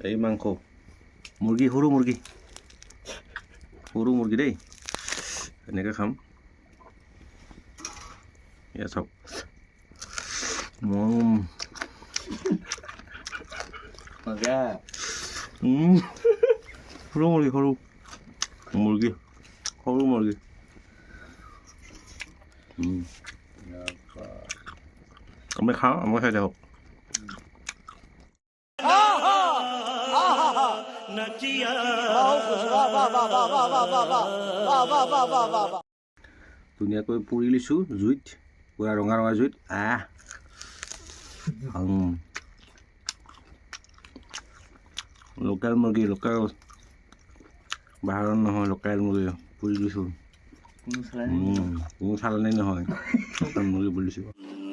এই মাংস মুৰ্গী সৰু মুৰ্গী দেই এনেকৈ খাম এয়া চাওক সৰু মুৰ্গী আমি খাওঁ আমাৰ খাই থাকক ধুনীয়াকৈ পুৰি লৈছোঁ জুইত পুৰা ৰঙা জুইত লোকেল মুৰ্গী বাহিৰৰ নহয় লোকেল মুৰ্গী পুৰি লৈছোঁ কোনো চালানী নহয় লোকেল মুৰ্গী পুৰি লৈছোঁ